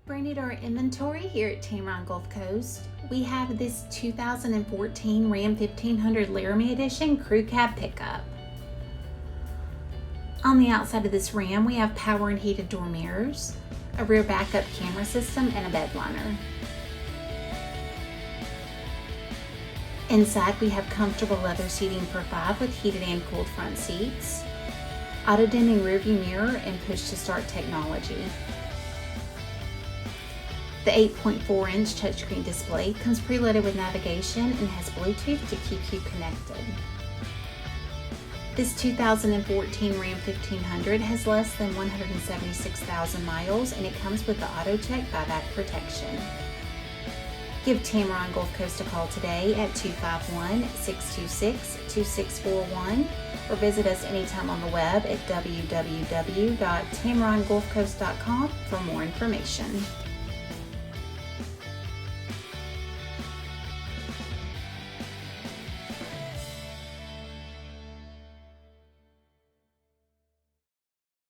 Brand new to our inventory here at Tameron Gulf Coast, we have this 2014 Ram 1500 Laramie Edition Crew Cab pickup. On the outside of this Ram, we have power and heated door mirrors, a rear backup camera system, and a bed liner. Inside, we have comfortable leather seating for 5 with heated and cooled front seats, auto-dimming rearview mirror, and push-to-start technology. The 8.4-inch touchscreen display comes preloaded with navigation and has Bluetooth to keep you connected. This 2014 Ram 1500 has less than 176,000 miles and it comes with the AutoCheck Buyback Protection. Give Tameron Gulf Coast a call today at 251-626-2641 or visit us anytime on the web at www.tamerongulfcoast.com for more information.